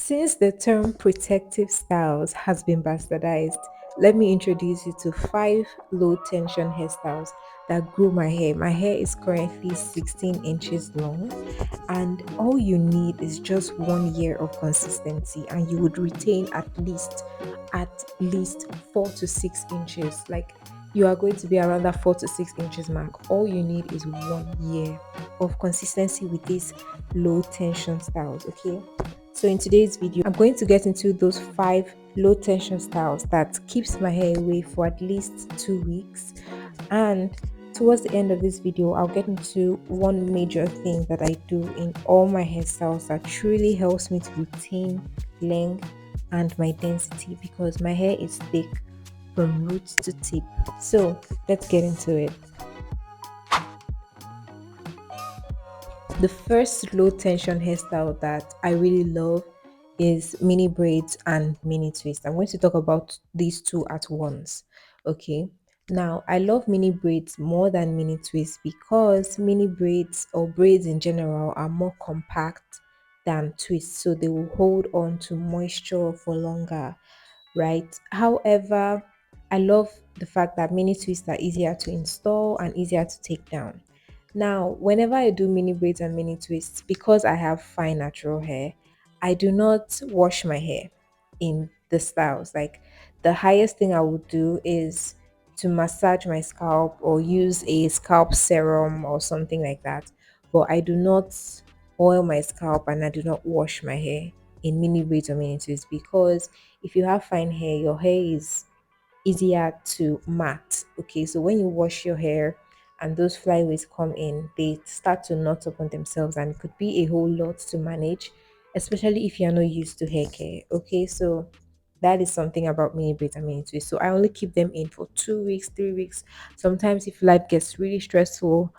Since the term protective styles has been bastardized, let me introduce you to five low tension hairstyles that grow my hair. My hair is currently 16 inches long, and all you need is just 1 year of consistency, and you would retain at least 4 to 6 inches. Like you are going to be around that 4 to 6 inches mark. All you need is 1 year of consistency with these low tension styles. Okay, so in today's video, I'm going to get into those five low tension styles that keeps my hair away for at least 2 weeks. And towards the end of this video, I'll get into one major thing that I do in all my hairstyles that truly helps me to retain length and my density because my hair is thick from root to tip. So let's get into it. The first low tension hairstyle that I really love is mini braids and mini twist. I'm going to talk about these two at once. Okay. Now, I love mini braids more than mini twists because mini braids or braids in general are more compact than twists, so they will hold on to moisture for longer, right? However, I love the fact that mini twists are easier to install and easier to take down. Now, whenever I do mini braids and mini twists, because I have fine natural hair, I do not wash my hair in the styles. Like the highest thing I would do is to massage my scalp or use a scalp serum or something like that. But I do not oil my scalp and I do not wash my hair in mini braids or mini twists because if you have fine hair, your hair is easier to mat. Okay, so when you wash your hair and those flyaways come in, they start to knot up on themselves and it could be a whole lot to manage, especially if you're not used to hair care. Okay, so that is something about mini braids and mini twists. So I only keep them in for 2 weeks, 3 weeks. Sometimes if life gets really stressful,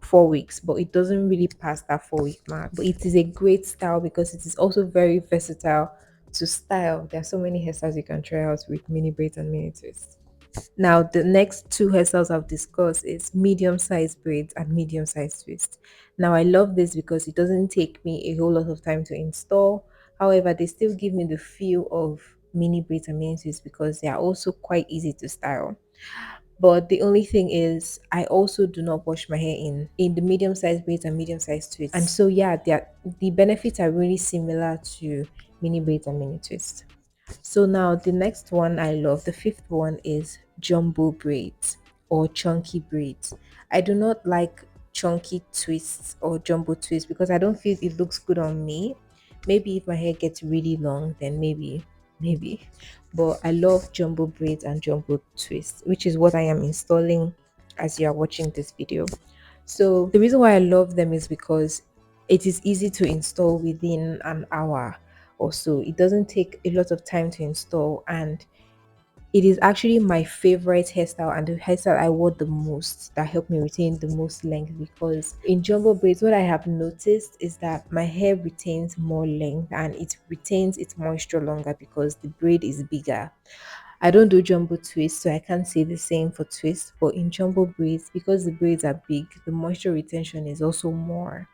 4 weeks, but it doesn't really pass that 4 week mark. But it is a great style because it is also very versatile to style. There are so many hairstyles you can try out with mini braids and mini twists. Now, the next two hairstyles I've discussed is medium sized braids and medium sized twists. Now, I love this because it doesn't take me a whole lot of time to install. However, they still give me the feel of mini braids and mini twists because they are also quite easy to style. But the only thing is, I also do not wash my hair in the medium sized braids and medium sized twists. And so, yeah, the benefits are really similar to mini braids and mini twists. So now the next one I love, the fifth one is jumbo braids or chunky braids. I do not like chunky twists or jumbo twists because I don't feel it looks good on me. Maybe if my hair gets really long, then maybe. But I love jumbo braids and jumbo twists, which is what I am installing as you are watching this video. So the reason why I love them is because it is easy to install within an hour or so. It doesn't take a lot of time to install, and it is actually my favorite hairstyle and the hairstyle I wore the most that helped me retain the most length because in jumbo braids, what I have noticed is that my hair retains more length and it retains its moisture longer because the braid is bigger. I don't do jumbo twists, so I can't say the same for twists, but in jumbo braids, because the braids are big, the moisture retention is also more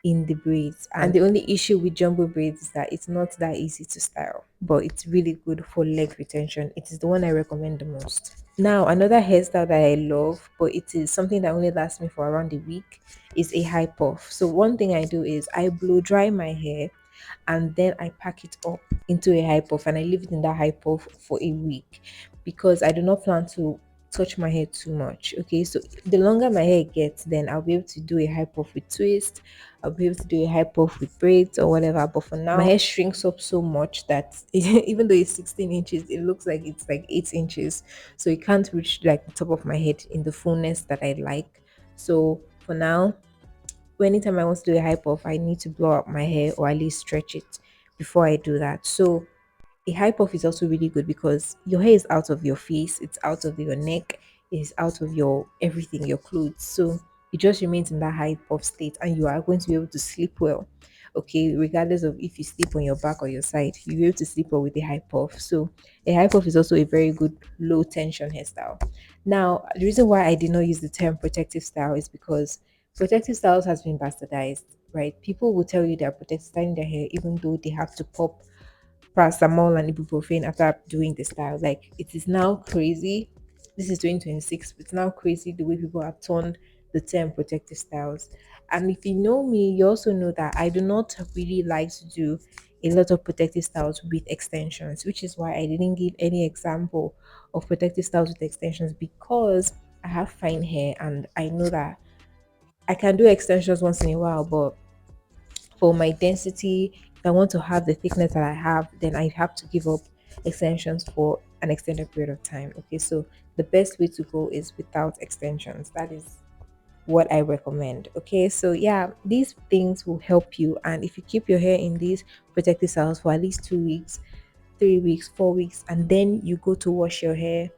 in the braids. And the only issue with jumbo braids is that it's not that easy to style, but it's really good for leg retention. It is the one I recommend the most. Now, another hairstyle that I love, but it is something that only lasts me for around a week, is a high puff. So, one thing I do is I blow dry my hair and then I pack it up into a high puff and I leave it in that high puff for a week because I do not plan to touch my hair too much. Okay, so the longer my hair gets, then I'll be able to do a high puff with twist, I'll be able to do a high puff with braids or whatever. But for now, my hair shrinks up so much that even though it's 16 inches, it looks like it's like 8 inches. So it can't reach like the top of my head in the fullness that I like. So for now, anytime I want to do a high puff, I need to blow up my hair or at least stretch it before I do that. So a high puff is also really good because your hair is out of your face, it's out of your neck, it's out of your everything, your clothes. So it just remains in that high puff state and you are going to be able to sleep well. Okay, regardless of if you sleep on your back or your side, you'll be able to sleep well with a high puff. So a high puff is also a very good low tension hairstyle. Now, the reason why I did not use the term protective style is because protective styles has been bastardized, right? People will tell you they're protecting their hair even though they have to pop paracetamol and ibuprofen after doing the style. Like it is now crazy. This is 2026. It's now crazy the way people have turned the term protective styles. And if you know me, you also know that I do not really like to do a lot of protective styles with extensions, which is why I didn't give any example of protective styles with extensions, because I have fine hair and I know that I can do extensions once in a while, but for my density, if I want to have the thickness that I have, then I have to give up extensions for an extended period of time. Okay, so the best way to go is without extensions. That is what I recommend. Okay, so yeah, these things will help you. And if you keep your hair in these protective styles for at least 2 weeks, 3 weeks, 4 weeks, and then you go to wash your hair,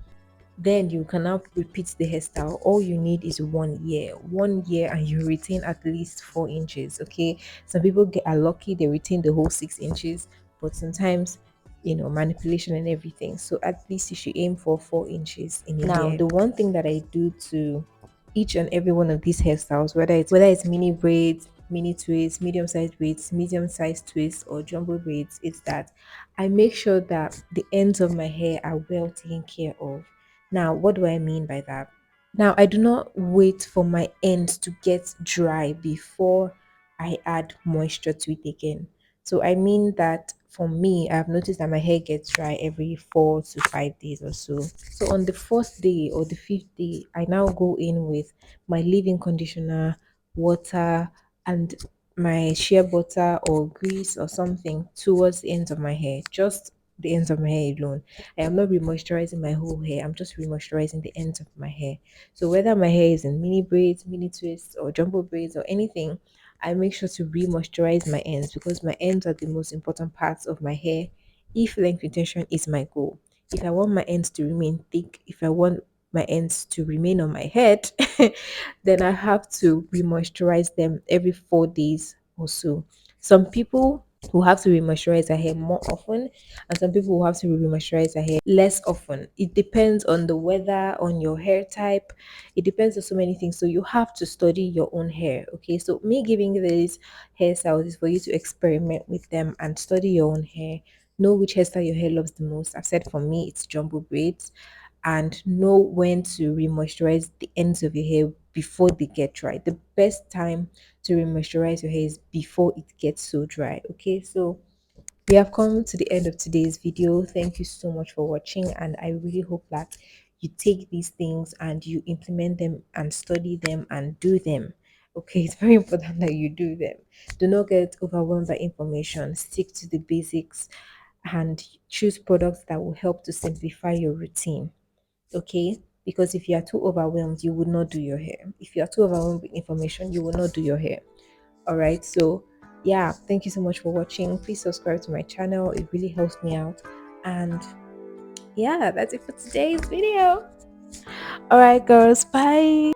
then you can now repeat the hairstyle. All you need is 1 year. 1 year and you retain at least 4 inches. Okay. Some people are lucky, they retain the whole 6 inches, but sometimes manipulation and everything. So at least you should aim for 4 inches in a year. The one thing that I do to each and every one of these hairstyles, whether it's mini braids, mini twists, medium-sized braids, medium-sized twists, or jumbo braids, is that I make sure that the ends of my hair are well taken care of. Now, what do I mean by that? Now, I do not wait for my ends to get dry before I add moisture to it again. So, I mean that for me, I've noticed that my hair gets dry every 4 to 5 days or so. So, on the fourth day or the fifth day, I now go in with my leave-in conditioner, water, and my shea butter or grease or something towards the ends of my hair, just the ends of my hair alone. I am not remoisturizing my whole hair. I'm just remoisturizing the ends of my hair. So whether my hair is in mini braids, mini twists, or jumbo braids or anything, I make sure to re-moisturize my ends because my ends are the most important parts of my hair. If length retention is my goal, if I want my ends to remain thick, if I want my ends to remain on my head, then I have to re-moisturize them every 4 days or so. Some people who have to re-moisturize their hair more often, and some people who have to re-moisturize their hair less often. It depends on the weather, on your hair type. It depends on so many things. So you have to study your own hair. Okay. So me giving you these hairstyles is for you to experiment with them and study your own hair. Know which hairstyle your hair loves the most. I've said for me it's jumbo braids, and know when to re-moisturize the ends of your hair before they get dry. The best time to re-moisturize your hair is before it gets so dry. Okay, so we have come to the end of today's video. Thank you so much for watching, and I really hope that you take these things and you implement them and study them and do them. Okay, it's very important that you do them. Do not get overwhelmed by information. Stick to the basics and choose products that will help to simplify your routine. Okay, because if you are too overwhelmed, you would not do your hair. If you are too overwhelmed with information, you will not do your hair. All right, so yeah, thank you so much for watching. Please subscribe to my channel, it really helps me out. And yeah, that's it for today's video. All right, girls, bye.